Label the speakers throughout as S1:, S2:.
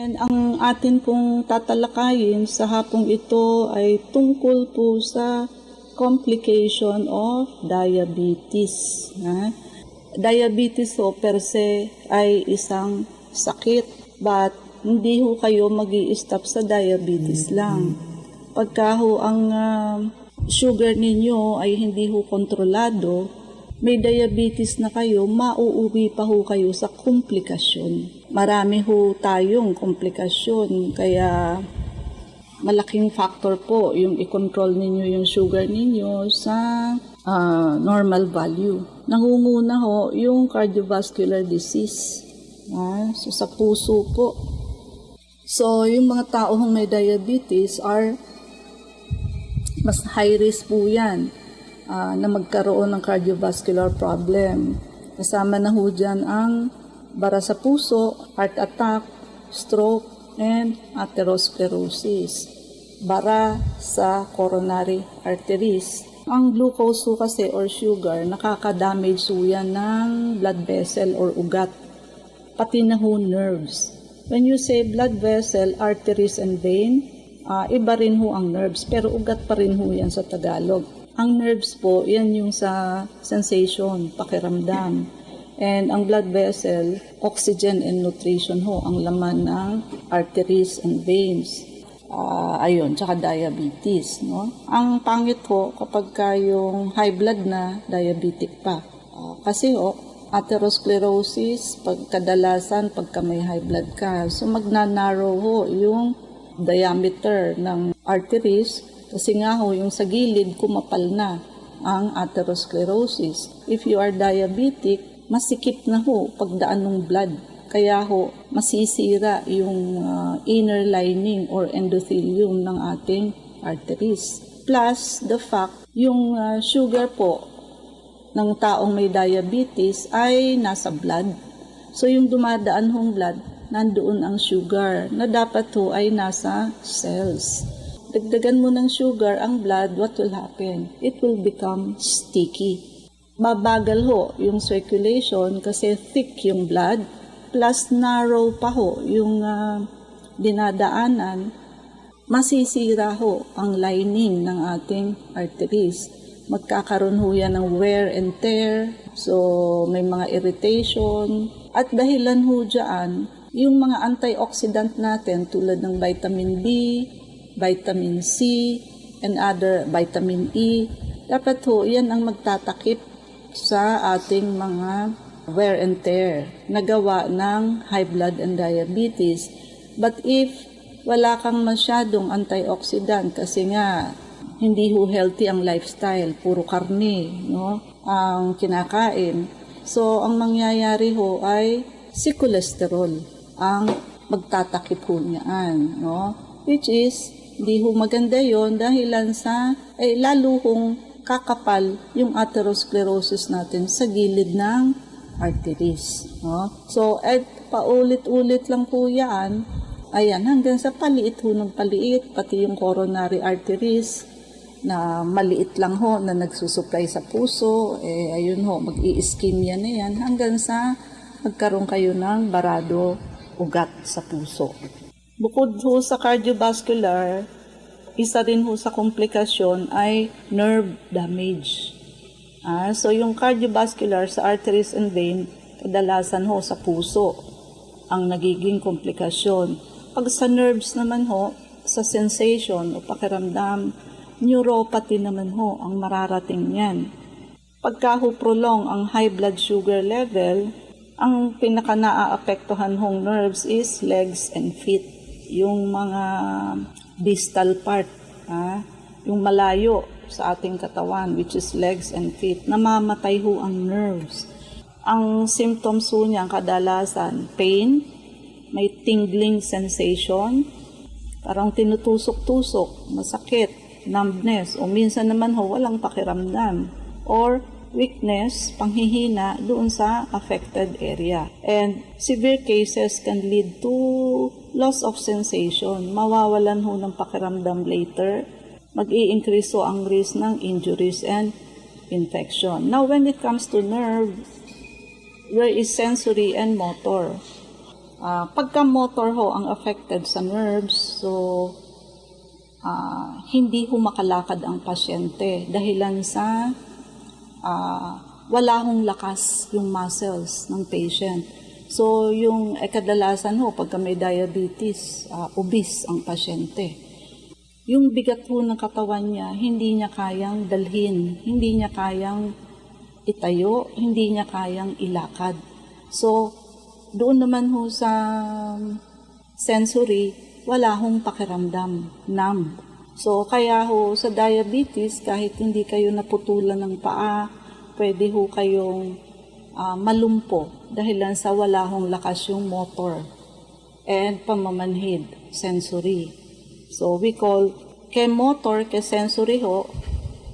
S1: And ang atin pong tatalakayin sa hapong ito ay tungkol po sa complication of diabetes. Diabetes po per se ay isang sakit, but hindi ho kayo mag-i-stop sa diabetes lang. Pagka ho ang sugar ninyo ay hindi ho kontrolado, may diabetes na kayo, mauuwi pa ho kayo sa komplikasyon. Marami ho tayong komplikasyon, kaya malaking factor po yung i-control ninyo yung sugar ninyo sa normal value. Nangunguna ho yung cardiovascular disease. So sa puso po. So yung mga tao hong may diabetes are mas high risk po yan na magkaroon ng cardiovascular problem. Kasama na ho dyan ang bara sa puso, heart attack, stroke, and atherosclerosis. Bara sa coronary arteries. Ang glucose kasi or sugar, nakaka-damage ho yan ng blood vessel or ugat. Pati na ho nerves. When you say blood vessel, arteries, and vein, iba rin ho ang nerves, pero ugat pa rin ho yan sa Tagalog. Ang nerves po, yan yung sa sensation, pakiramdam. And ang blood vessel, oxygen and nutrition ho, ang laman ng arteries and veins. Tsaka diabetes, no? Ang pangit ho kapag yung high blood na, diabetic pa. Kasi atherosclerosis, kadalasan pagka may high blood ka, so magnanarrow ho yung diameter ng arteries, kasi nga ho, yung sa gilid, kumapal na ang atherosclerosis. If you are diabetic, masikip na ho pagdaan ng blood. Kaya ho, masisira yung inner lining or endothelium ng ating arteries. Plus, the fact, yung sugar po ng taong may diabetes ay nasa blood. So, yung dumadaan hong blood, nandoon ang sugar na dapat ho ay nasa cells. Dagdagan mo ng sugar ang blood, what will happen? It will become sticky. Babagal ho yung circulation kasi thick yung blood, plus narrow pa ho yung dinadaanan, masisira ho ang lining ng ating arteries. Magkakaroon ho yan ng wear and tear, so may mga irritation. At dahilan ho dyan, yung mga antioxidant natin tulad ng vitamin B, vitamin C, and other vitamin E, dapat ho yan ang magtatakip sa ating mga wear and tear na gawa ng high blood and diabetes. But if wala kang masyadong antioxidant kasi nga hindi ho healthy ang lifestyle, puro karne, no, ang kinakain. So ang mangyayari ho ay si cholesterol ang magtatakip ho niyaan, no? Which is, di ho maganda yon dahilan sa, lalo hong kakapal yung atherosclerosis natin sa gilid ng arteries, no? So, paulit-ulit lang po yan, ayan, hanggang sa paliit ho ng paliit, pati yung coronary arteries, na maliit lang ho, na nagsusupply sa puso, ayun ho, mag-i-ischemia na yan, hanggang sa magkaroon kayo ng barado ugat sa puso. Bukod ho sa cardiovascular, isa rin ho sa komplikasyon ay nerve damage. So yung cardiovascular sa arteries and vein, kadalasan ho sa puso ang nagiging komplikasyon. Pag sa nerves naman ho, sa sensation o pakiramdam, neuropathy naman ho ang mararating niyan. Pagka ho prolong ang high blood sugar level, ang pinaka-naaapektuhan hong nerves is legs and feet. Yung mga distal part, yung malayo sa ating katawan, which is legs and feet, namamatay ho ang nerves. Ang symptoms ho niya, kadalasan, pain, may tingling sensation, parang tinutusok-tusok, masakit, numbness, o minsan naman ho, walang pakiramdam, or weakness, panghihina doon sa affected area. And severe cases can lead to loss of sensation. Mawawalan ho ng pakiramdam later. Mag-i-increase ho ang risk ng injuries and infection. Now, when it comes to nerve, there is sensory and motor. Pagka motor ho ang affected sa nerves, so hindi ho makalakad ang pasyente dahilan sa wala hong lakas yung muscles ng patient. So yung kadalasan ho, pagka may diabetes, obese ang pasyente. Yung bigat ho ng katawan niya, hindi niya kayang dalhin, hindi niya kayang itayo, hindi niya kayang ilakad. So, doon naman ho sa sensory, wala hong pakiramdam, numb. So, kaya ho sa diabetes, kahit hindi kayo naputulan ng paa, pwede ho kayong malumpo dahilan sa wala hong lakas yung motor and pamamanhid, sensory. So, we call motor, sensory ho,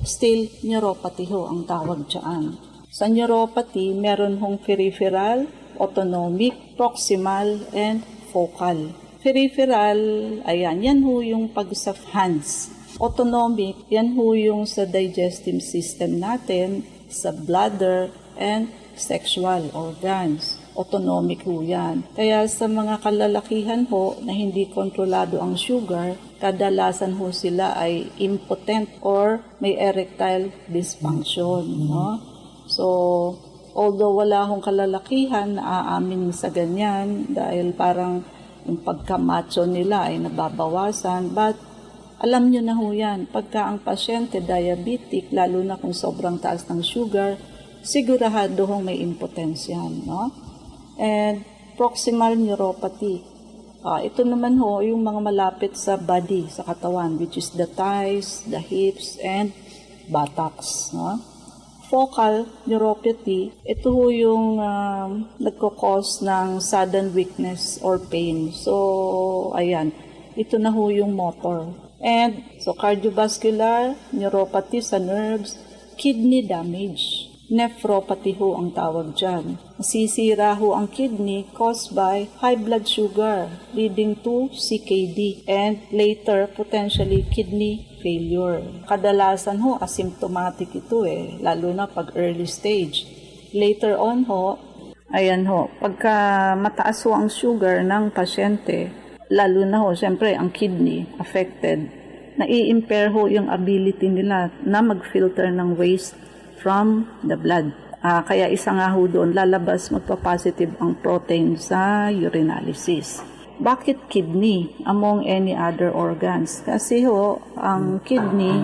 S1: still neuropathy ho ang tawag dyan. Sa neuropathy, meron hong peripheral, autonomic, proximal, and focal. Peripheral, ayan, yan ho yung pag sa hands. Autonomic, yan ho yung sa digestive system natin, sa bladder, and sexual organs. Autonomic ho yan. Kaya sa mga kalalakihan ho na hindi kontrolado ang sugar, kadalasan ho sila ay impotent or may erectile dysfunction. No? So, although wala hong kalalakihan na aamin sa ganyan dahil parang yung pagkamacho nila ay nababawasan, but alam nyo na ho yan, pagka ang pasyente diabetic, lalo na kung sobrang taas ng sugar, sigurado hong may impotence yan. No? And proximal neuropathy. Ito naman ho, yung mga malapit sa body, sa katawan, which is the thighs, the hips, and buttocks. No? Focal neuropathy, ito ho yung nagkakos ng sudden weakness or pain. So, ayan, ito na ho yung motor. And, so cardiovascular neuropathy sa nerves, kidney damage. Nephropathy ho ang tawag dyan. Masisira ho ang kidney caused by high blood sugar leading to CKD and later potentially kidney failure. Kadalasan ho asymptomatic ito lalo na pag early stage. Later on ho, ayan ho, pagka mataas ho ang sugar ng pasyente, lalo na ho, siyempre ang kidney affected, nai-impair ho yung ability nila na mag-filter ng waste from the blood. Kaya isa nga ho doon, lalabas magpa-positive ang protein sa urinalysis. Bakit kidney among any other organs? Kasi ho, ang kidney,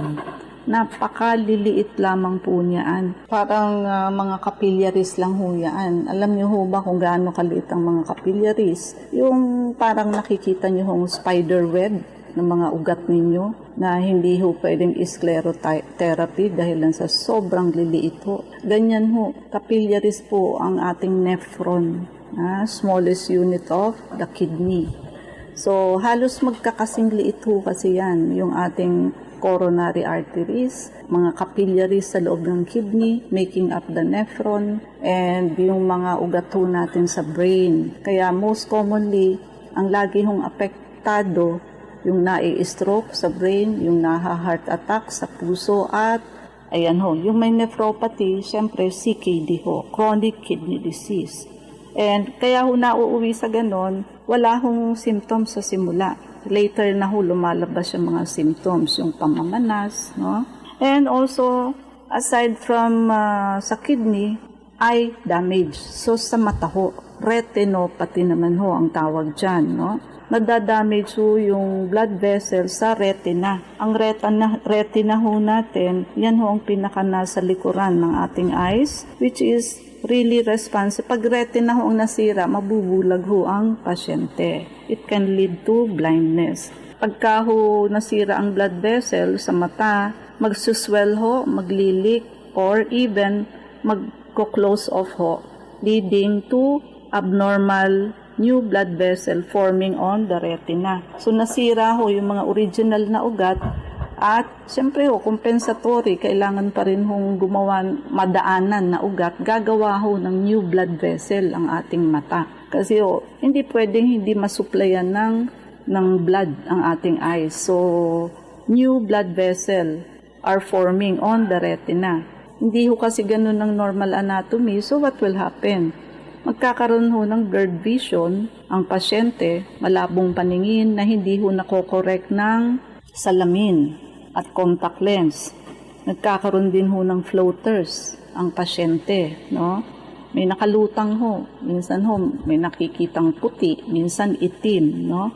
S1: napakaliliit lamang po niyaan. Parang mga capillaries lang ho yan. Alam niyo ho ba kung gaano kaliit ang mga capillaries? Yung parang nakikita niyo hong spider web ng mga ugat ninyo na hindi ho pwedeng sclerotherapy dahil lang sa sobrang liliit ho. Ganyan ho, capillaries po ang ating nephron, smallest unit of the kidney. So, halos magkakasing liit ho kasi yan, yung ating coronary arteries, mga capillaries sa loob ng kidney, making up the nephron, and yung mga ugat ho natin sa brain. Kaya most commonly, ang lagi hong apektado, yung nai-stroke sa brain, yung naha-heart attack sa puso, at ayan ho, yung may nephropathy, syempre CKD ho, chronic kidney disease. And kaya ho nauuwi sa ganon, wala hong symptoms sa simula. Later na ho lumalabas yung mga symptoms, yung pamamanas, no? And also, aside from sa kidney, eye damage. So sa mata ho, retinopathy naman ho ang tawag dyan, no? Nadadamage ho yung blood vessel sa retina. Ang retina ho natin, yan ho ang pinaka nasa likuran ng ating eyes, which is really responsive. Pag retina ho ang nasira, mabubulag ho ang pasyente. It can lead to blindness. Pagka ho nasira ang blood vessel sa mata, magsuswell ho, maglilik, or even magko-close off ho, leading to abnormal new blood vessel forming on the retina. So nasira ho yung mga original na ugat at siyempre ho, compensatory, kailangan pa rin hong gumawa madaanan na ugat, gagawa ho ng new blood vessel ang ating mata. Kasi ho, hindi pwedeng hindi masuplayan ng blood ang ating eyes. So, new blood vessel are forming on the retina. Hindi ho kasi ganun ng normal anatomy, so what will happen? magkakaroon ho ng blurred vision ang pasyente, malabong paningin na hindi ho nakokorek ng salamin at contact lens. Nagkakaroon din ho ng floaters ang pasyente, no? May nakalutang ho, minsan ho may nakikitang puti, minsan itim, no?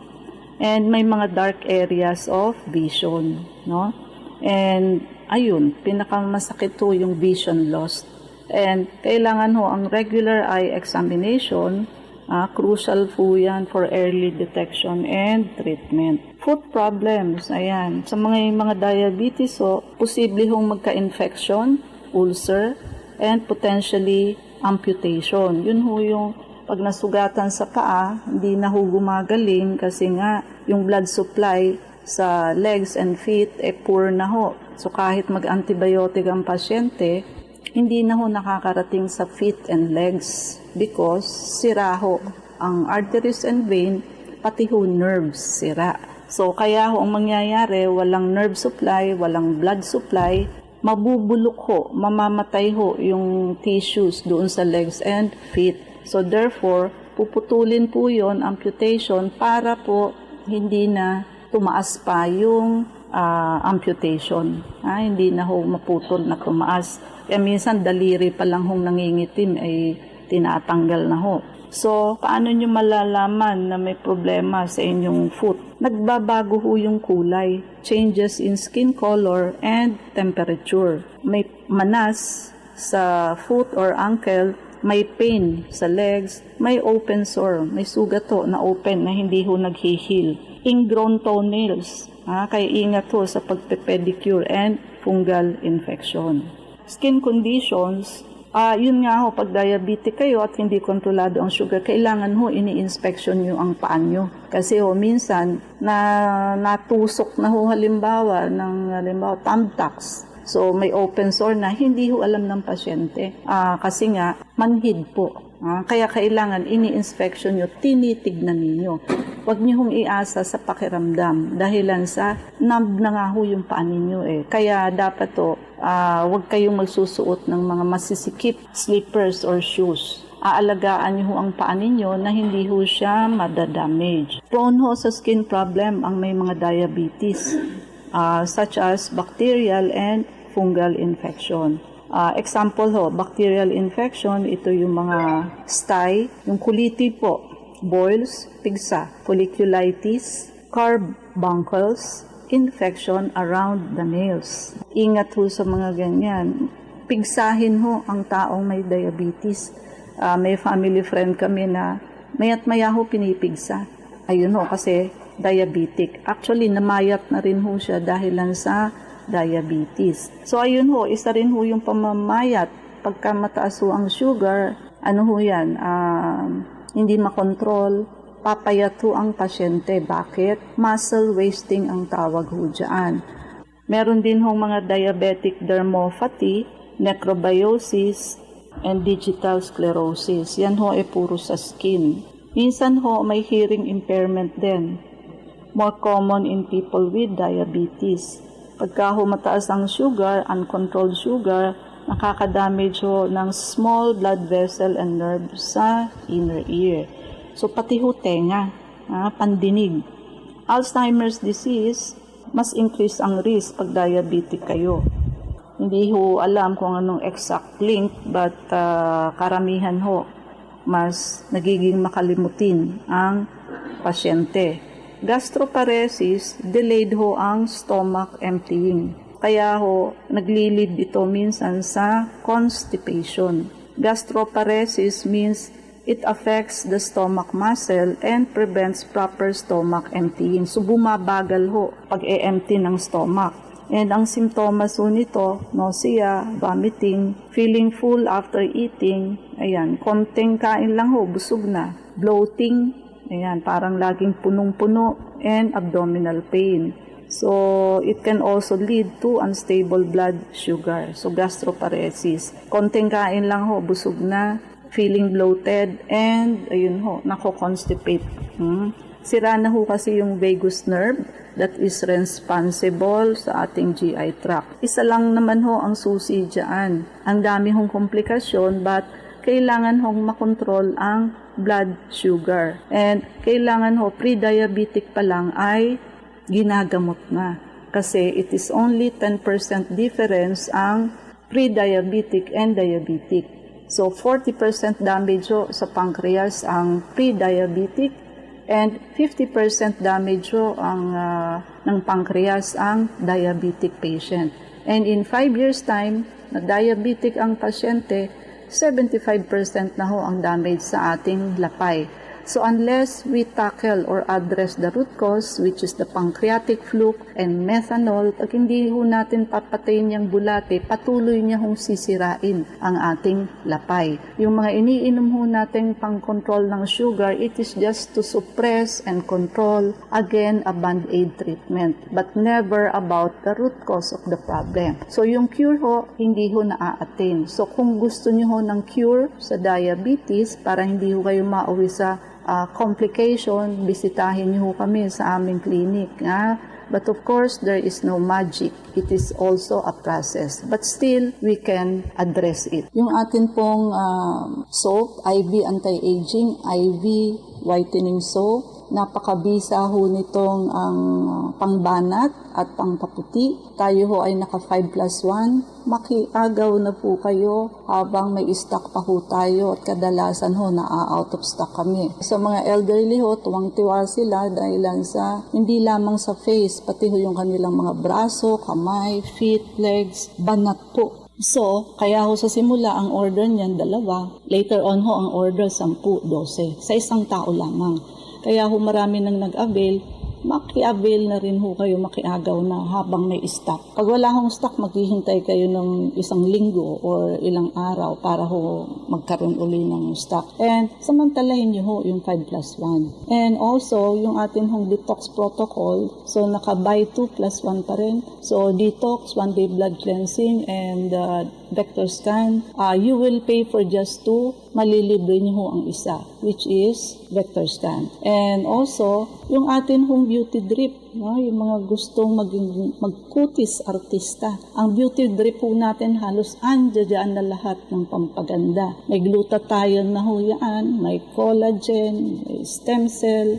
S1: And may mga dark areas of vision, no? And ayun, pinakamasakit ho yung vision loss. And kailangan ho ang regular eye examination, crucial po yan for early detection and treatment. Foot problems, ayan. Sa mga diabetes, posible hong magka-infection, ulcer, and potentially amputation. Yun ho yung pag nasugatan sa paa, hindi na ho gumagaling kasi nga yung blood supply sa legs and feet poor na ho. So kahit mag-antibiotic ang pasyente, hindi na ho nakakarating sa feet and legs because sira ho ang arteries and vein, pati ho nerves sira. So kaya ho ang mangyayari, walang nerve supply, walang blood supply, mabubulok ho, mamamatay ho yung tissues doon sa legs and feet. So therefore, puputulin po yon, amputation, para po hindi na tumaas pa yung amputation. Hindi na ho maputol na tumaas. Kaya minsan daliri pa lang hong nangingitim ay tinatanggal na ho. So, paano nyo malalaman na may problema sa inyong foot? Nagbabago ho yung kulay, changes in skin color and temperature. May manas sa foot or ankle, may pain sa legs, may open sore, may sugat ho na open na hindi ho nag-heal. Ingrown toenails, kaya ingat ho sa pagpe-pedicure and fungal infection. Skin conditions, yun nga ho, pag diabetic kayo at hindi kontrolado ang sugar, kailangan ho ini-inspection nyo ang paan nyo. Kasi ho, minsan, natusok na ho halimbawa thumbtacks. So, may open sore na hindi ho alam ng pasyente. Kasi nga, manhid po. Kaya kailangan ini-inspection nyo, tinitignan ninyo. Huwag nyo hong iasa sa pakiramdam dahilan sa numb na nga ho yung paan ninyo. Kaya dapat huwag kayong magsusuot ng mga masisikip slippers or shoes. Aalagaan nyo ho ang paan ninyo na hindi ho siya madadamage. Prone ho sa skin problem ang may mga diabetes, such as bacterial and fungal infection. Example ho, bacterial infection, ito yung mga stye, yung kuliti po, boils, pigsa, folliculitis, carbuncles, infection around the nails. Ingat ho sa mga ganyan. Pigsahin ho ang taong may diabetes. May family friend kami na mayat maya ho pinipigsa. Ayun ho, kasi diabetic. Actually, namayat na rin ho siya dahilan sa diabetes. So, ayun ho, isa rin ho yung pamamayat. Pagka mataas ho ang sugar, ano ho yan, hindi makontrol, papayat ho ang pasyente. Bakit? Muscle wasting ang tawag ho dyan. Meron din ho mga diabetic dermopathy, necrobiosis, and digital sclerosis. Yan ho puro sa skin. Minsan ho, may hearing impairment din. More common in people with diabetes. Pagka ho mataas ang sugar, uncontrolled sugar, nakaka-damage ho ng small blood vessel and nerve sa inner ear. So pati ho tenga, pandinig. Alzheimer's disease, mas increase ang risk pag diabetic kayo. Hindi ho alam kung anong exact link, but karamihan ho, mas nagiging makalimutin ang pasyente. Gastroparesis, delayed ho ang stomach emptying. Kaya ho, naglilid ito minsan sa constipation. Gastroparesis means it affects the stomach muscle and prevents proper stomach emptying. So, bumabagal ho pag e-empty ng stomach. And ang simptomas ho nito, nausea, vomiting, feeling full after eating, ayan, konting kain lang ho, busog na, bloating, ayan, parang laging punong-puno, and abdominal pain. So, it can also lead to unstable blood sugar. So, gastroparesis. Konting kain lang ho, busog na, feeling bloated, and ayun ho, nako-constipate. Sira na ho kasi yung vagus nerve that is responsible sa ating GI tract. Isa lang naman ho ang susi dyan. Ang dami hong komplikasyon, but kailangan hong makontrol ang blood sugar. And kailangan ho, pre-diabetic pa lang ay ginagamot na. Kasi it is only 10% difference ang pre-diabetic and diabetic. So 40% damage ho sa pancreas ang pre-diabetic and 50% damage ho ang ng pancreas ang diabetic patient. And in 5 years time, na diabetic ang pasyente, 75% na ho ang damage sa ating lapay. So unless we tackle or address the root cause, which is the pancreatic fluke and methanol, pag hindi ho natin papatayin yung bulate, patuloy niya hong sisirain ang ating lapay. Yung mga iniinom ho natin pang-control ng sugar, it is just to suppress and control, again, a band-aid treatment, but never about the root cause of the problem. So yung cure ho, hindi ho na-attain. So kung gusto niyo ho ng cure sa diabetes, para hindi ho kayo mauwi sa complication, bisitahin niyo kami sa aming clinic. But of course, there is no magic. It is also a process. But still, we can address it. Yung atin pong soap, IV anti-aging, IV whitening soap, napakabisa ho nitong ang pangbanat at pangpaputi. Tayo ho ay naka 5+1. Makiagaw na po kayo habang may stock pa ho tayo at kadalasan ho na-out of stock kami. Sa mga elderly ho, tuwang-tiwa sila dahil sa hindi lamang sa face, pati ho yung kanilang mga braso, kamay, feet, legs, banat po. So, kaya ho sa simula ang order niyan 2. Later on ho ang order 10, 12 sa isang tao lamang. Kaya ho marami nang nag-avail, maki-avail na rin ho kayo, makiagaw na habang may stock. Pag wala hong stock, maghihintay kayo ng 1 linggo or ilang araw para ho magkaroon uli ng stock. And samantalahin nyo ho yung 5+1. And also, yung atin hong detox protocol, so naka-buy 2+1 pa rin. So detox, 1-day blood cleansing, and vector scan. You will pay for just 2, malilibre nyo ho ang isa, which is vector scan. And also, yung atin hong beauty drip, yung mga gustong magkutis artista. Ang beauty drip po natin halos andyan na lahat ng pampaganda. May glutathione na ho yan, may collagen, may stem cell,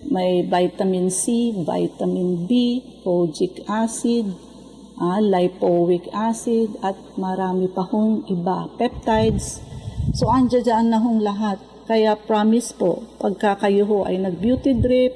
S1: may vitamin C, vitamin B, kojic acid, lipoic acid, at marami pa hong iba, peptides. So, andyan na hong lahat. Kaya promise po, pagka kayo ho ay nag-beauty drip,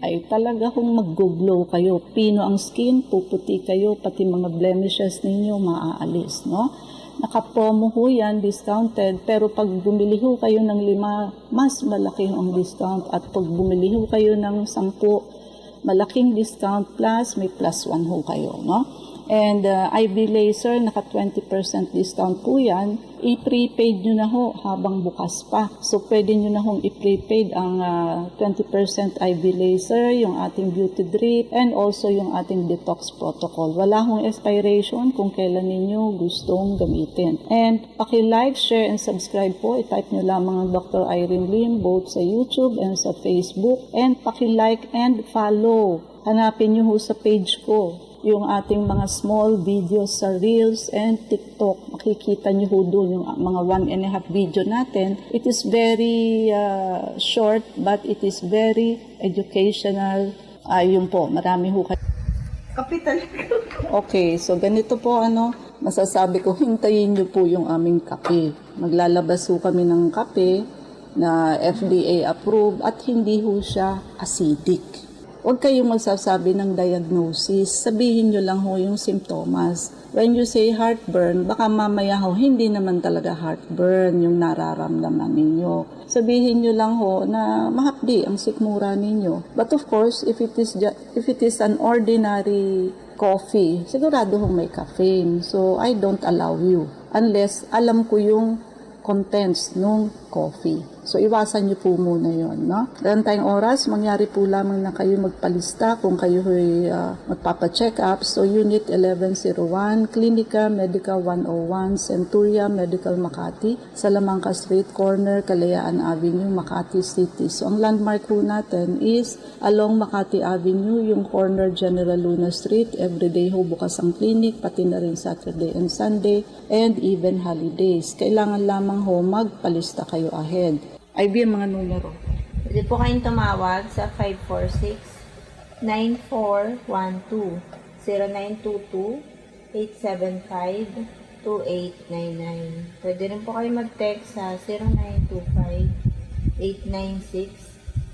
S1: ay talaga hong mag-glow kayo. Pino ang skin, puputi kayo, pati mga blemishes ninyo maaalis, no? Naka-promo ho yan, discounted, pero pag bumili ho kayo ng 5, mas malaki ang discount. At pag bumili ho kayo ng 10, malaking discount plus, may +1 ho kayo, no? And IV laser, naka 20% discount po yan. I-prepaid nyo na ho habang bukas pa. So, pwede nyo na hong i-prepaid ang 20% IV laser, yung ating beauty drip, and also yung ating detox protocol. Wala hong expiration kung kailan ninyo gustong gamitin. And paki-like, share, and subscribe po. I-type nyo lamang ang Dr. Irene Lim, both sa YouTube and sa Facebook. And paki-like and follow. Hanapin nyo ho sa page ko yung ating mga small videos sa Reels and TikTok. Makikita nyo ho doon yung mga 1.5 video natin. It is very short, but it is very educational. Yun po, marami ho kayo.
S2: Kapital.
S1: Okay, so ganito po masasabi ko, hintayin nyo po yung aming kape. Maglalabas ho kami ng kape na FDA approved at hindi ho siya acidic. Huwag kayong magsasabi ng diagnosis. Sabihin nyo lang ho yung simptomas. When you say heartburn, baka mamaya ho, hindi naman talaga heartburn yung nararamdaman ninyo. Sabihin nyo lang ho na mahapdi ang sikmura ninyo. But of course, if it is an ordinary coffee, sigurado ho may caffeine. So, I don't allow you unless alam ko yung contents ng coffee. So, iwasan niyo po muna yon, no? Meron tayong oras, mangyari po lamang na kayo magpalista kung kayo magpapacheck up. So, Unit 1101, Clinica Medica 101, Centuria Medical Makati, Salamanca Street Corner, Kalayaan Avenue, Makati City. So, ang landmark po natin is along Makati Avenue, yung corner General Luna Street. Everyday ho bukas ang clinic, pati na rin Saturday and Sunday, and even holidays. Kailangan lamang ho magpalista kayo ahead. IB ang mga numero.
S2: Pwede po kayong tumawag sa 546-9412, 0922-875-2899. Pwede rin po kayo mag-text sa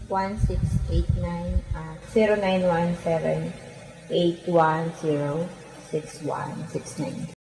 S2: 0925-896-1689 at 0917-810-6169.